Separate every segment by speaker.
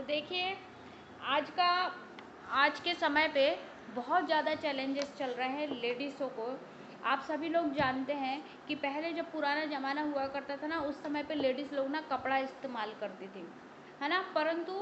Speaker 1: देखिए, आज का आज के समय पे बहुत ज़्यादा चैलेंजेस चल रहे हैं लेडीज़ों को। आप सभी लोग जानते हैं कि पहले जब पुराना ज़माना हुआ करता था ना, उस समय पे लेडीज़ लोग ना कपड़ा इस्तेमाल करती थी, है ना। परंतु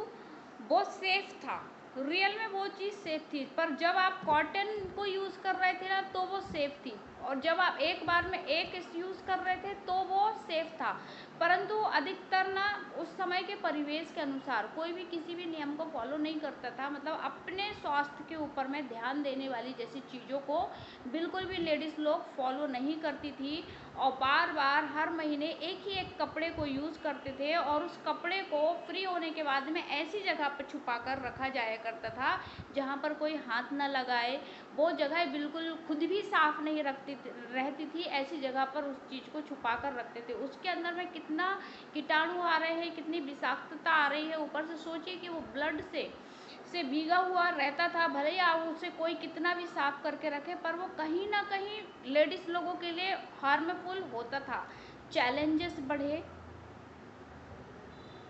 Speaker 1: वो सेफ था, रियल में वो चीज़ सेफ थी। पर जब आप कॉटन को यूज़ कर रहे थे ना, तो वो सेफ थी, और जब आप एक बार में एक यूज़ कर रहे थे तो वो सेफ था। परंतु अधिकतर ना उस समय के परिवेश के अनुसार कोई भी किसी भी नियम को फॉलो नहीं करता था। मतलब अपने स्वास्थ्य के ऊपर में ध्यान देने वाली जैसी चीज़ों को बिल्कुल भी लेडीज़ लोग फॉलो नहीं करती थी, और बार बार हर महीने एक ही एक कपड़े को यूज़ करते थे, और उस कपड़े को फ्री होने के बाद में ऐसी जगह पर छुपा कर रखा जाया करता था जहाँ पर कोई हाथ न लगाए। वो जगह बिल्कुल खुद भी साफ़ नहीं रहती थी, ऐसी जगह पर उस चीज़ को छुपा कर रखते थे। उसके अंदर में कितना कीटाणु आ रहे हैं, कितनी विषाक्तता आ रही है। ऊपर से सोचिए कि वो ब्लड से भीगा हुआ रहता था, भले ही आप उसे कोई कितना भी साफ करके रखे, पर वो कहीं ना कहीं लेडीज़ लोगों के लिए हार्मफुल होता था। चैलेंजेस बढ़े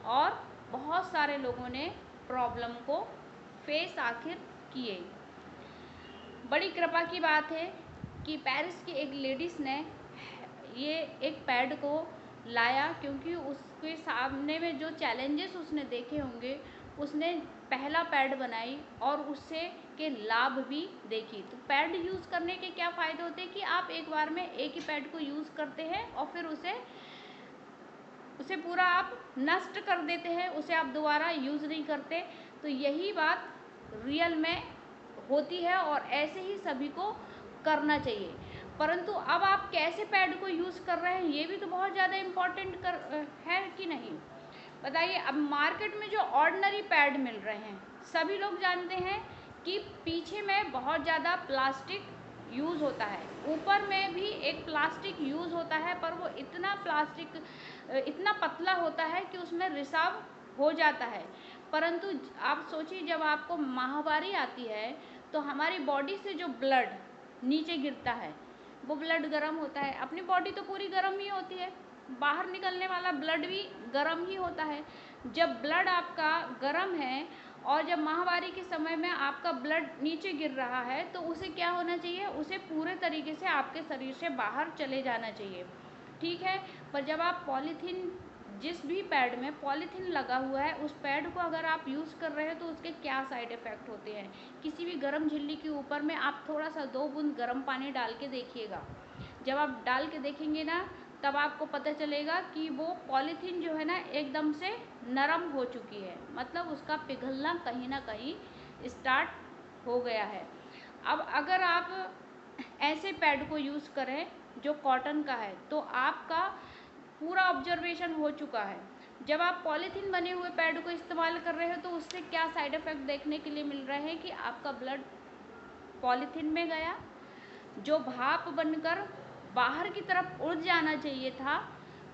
Speaker 1: और बहुत सारे लोगों ने प्रॉब्लम को फेस आखिर किए। बड़ी कृपा की बात है कि पेरिस की एक लेडीज़ ने ये एक पैड को लाया, क्योंकि उसके सामने में जो चैलेंजेस उसने देखे होंगे, उसने पहला पैड बनाई और उससे के लाभ भी देखी। तो पैड यूज़ करने के क्या फ़ायदे होते हैं कि आप एक बार में एक ही पैड को यूज़ करते हैं और फिर उसे पूरा आप नष्ट कर देते हैं, उसे आप दोबारा यूज़ नहीं करते। तो यही बात रियल में होती है और ऐसे ही सभी को करना चाहिए। परंतु अब आप कैसे पैड को यूज़ कर रहे हैं, ये भी तो बहुत ज़्यादा इम्पॉर्टेंट है कि नहीं। बताइए, अब मार्केट में जो ऑर्डिनरी पैड मिल रहे हैं, सभी लोग जानते हैं कि पीछे में बहुत ज़्यादा प्लास्टिक यूज़ होता है, ऊपर में भी एक प्लास्टिक यूज़ होता है, पर वो इतना पतला होता है कि उसमें रिसाव हो जाता है। परंतु आप सोचिए, जब आपको माहवारी आती है तो हमारी बॉडी से जो ब्लड नीचे गिरता है, वो ब्लड गर्म होता है। अपनी बॉडी तो पूरी गर्म ही होती है, बाहर निकलने वाला ब्लड भी गर्म ही होता है। जब ब्लड आपका गर्म है और जब माहवारी के समय में आपका ब्लड नीचे गिर रहा है, तो उसे क्या होना चाहिए, उसे पूरे तरीके से आपके शरीर से बाहर चले जाना चाहिए, ठीक है। पर जब आप पॉलीथीन, जिस भी पैड में पॉलीथीन लगा हुआ है, उस पैड को अगर आप यूज़ कर रहे हो तो उसके क्या साइड इफ़ेक्ट होते हैं। किसी भी गर्म झिल्ली के ऊपर में आप थोड़ा सा 2 बूंद गर्म पानी डाल के देखिएगा। जब आप डाल के देखेंगे ना, तब आपको पता चलेगा कि वो पॉलीथीन जो है ना एकदम से नरम हो चुकी है, मतलब उसका पिघलना कहीं ना कहीं स्टार्ट हो गया है। अब अगर आप ऐसे पैड को यूज़ करें जो कॉटन का है, तो आपका पूरा ऑब्जर्वेशन हो चुका है। जब आप पॉलीथीन बने हुए पैड को इस्तेमाल कर रहे हो, तो उससे क्या साइड इफ़ेक्ट देखने के लिए मिल रहे हैं कि आपका ब्लड पॉलीथीन में गया, जो भाप बनकर बाहर की तरफ उड़ जाना चाहिए था,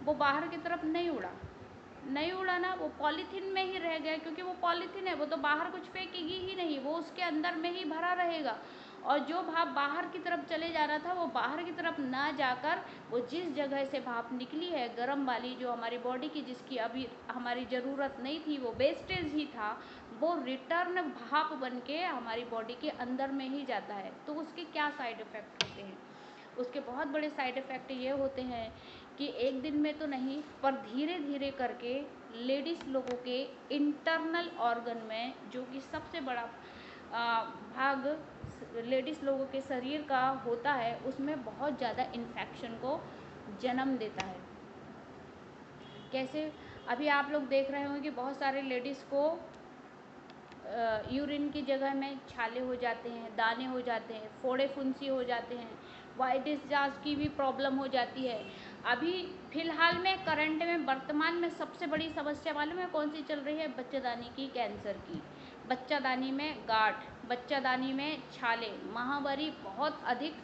Speaker 1: वो बाहर की तरफ नहीं उड़ा ना, वो पॉलीथीन में ही रह गया। क्योंकि वो पॉलीथीन है, वो तो बाहर कुछ फेंकेगी ही नहीं, वो उसके अंदर में ही भरा रहेगा। और जो भाप बाहर की तरफ चले जाना था, वो बाहर की तरफ ना जाकर वो जिस जगह से भाप निकली है गर्म वाली, जो हमारी बॉडी की, जिसकी अभी हमारी ज़रूरत नहीं थी, वो वेस्टेज ही था, वो रिटर्न भाप बन के हमारी बॉडी के अंदर में ही जाता है। तो उसके क्या साइड इफ़ेक्ट होते हैं, उसके बहुत बड़े साइड इफ़ेक्ट ये होते हैं कि एक दिन में तो नहीं, पर धीरे धीरे करके लेडीज़ लोगों के इंटरनल ऑर्गन में, जो कि सबसे बड़ा भाग लेडीज़ लोगों के शरीर का होता है, उसमें बहुत ज़्यादा इन्फेक्शन को जन्म देता है। कैसे, अभी आप लोग देख रहे होंगे कि बहुत सारे लेडीज़ को यूरिन की जगह में छाले हो जाते हैं, दाने हो जाते हैं, फोड़े फुंसी हो जाते हैं, वाइट डिस्चार्ज की भी प्रॉब्लम हो जाती है। अभी फ़िलहाल में करंट में वर्तमान में सबसे बड़ी समस्या मालूम है कौन सी चल रही है, बच्चादानी की, कैंसर की। बच्चादानी में गांठ, बच्चादानी में छाले, माहवारी बहुत अधिक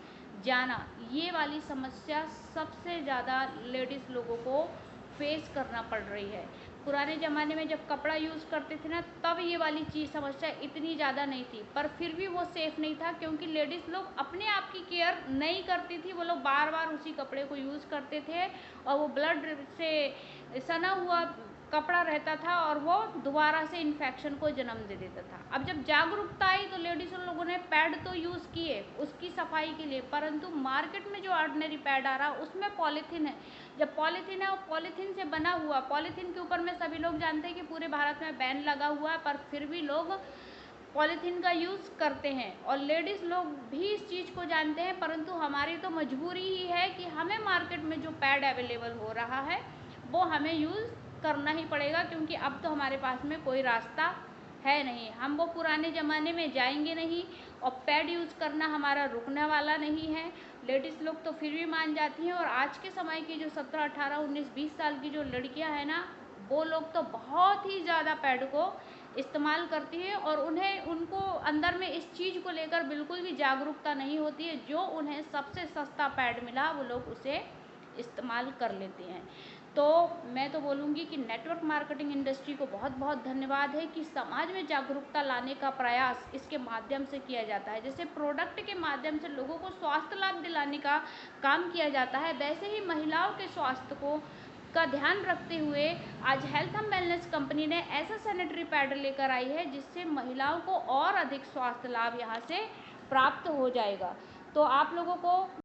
Speaker 1: जाना, ये वाली समस्या सबसे ज़्यादा लेडीज़ लोगों को फेस करना पड़ रही है। पुराने ज़माने में जब कपड़ा यूज़ करते थे ना, तब ये वाली चीज़ समस्या इतनी ज़्यादा नहीं थी, पर फिर भी वो सेफ़ नहीं था, क्योंकि लेडीज़ लोग अपने आप की केयर नहीं करती थी। वो लोग बार बार उसी कपड़े को यूज़ करते थे, और वो ब्लड से सना हुआ कपड़ा रहता था और वो दोबारा से इन्फेक्शन को जन्म दे देता था। अब जब जागरूकता आई तो लेडीज़ लोगों ने पैड तो यूज़ किए उसकी सफाई के लिए, परंतु मार्केट में जो ऑर्डिनरी पैड आ रहा उसमें पॉलीथीन है। जब पॉलीथीन है और पॉलीथीन से बना हुआ, पॉलीथीन के ऊपर में सभी लोग जानते हैं कि पूरे भारत में बैन लगा हुआ है, पर फिर भी लोग पॉलीथीन का यूज़ करते हैं और लेडीज़ लोग भी इस चीज़ को जानते हैं, परंतु हमारी तो मजबूरी ही है कि हमें मार्केट में जो पैड अवेलेबल हो रहा है वो हमें यूज़ करना ही पड़ेगा, क्योंकि अब तो हमारे पास में कोई रास्ता है नहीं। हम वो पुराने ज़माने में जाएंगे नहीं और पैड यूज़ करना हमारा रुकने वाला नहीं है। लेडीज़ लोग तो फिर भी मान जाती हैं और आज के समय की जो 17, 18, 19, 20 साल की जो लड़कियां हैं ना, वो लोग तो बहुत ही ज़्यादा पैड को इस्तेमाल करती है और उनको अंदर में इस चीज़ को लेकर बिल्कुल भी जागरूकता नहीं होती है। जो उन्हें सबसे सस्ता पैड मिला वो लोग उसे इस्तेमाल कर लेते हैं। तो मैं तो बोलूँगी कि नेटवर्क मार्केटिंग इंडस्ट्री को बहुत बहुत धन्यवाद है कि समाज में जागरूकता लाने का प्रयास इसके माध्यम से किया जाता है। जैसे प्रोडक्ट के माध्यम से लोगों को स्वास्थ्य लाभ दिलाने का काम किया जाता है, वैसे ही महिलाओं के स्वास्थ्य को का ध्यान रखते हुए आज हेल्थ एंड वेलनेस कंपनी ने ऐसा सैनिटरी पैड लेकर आई है जिससे महिलाओं को और अधिक स्वास्थ्य लाभ यहाँ से प्राप्त हो जाएगा। तो आप लोगों को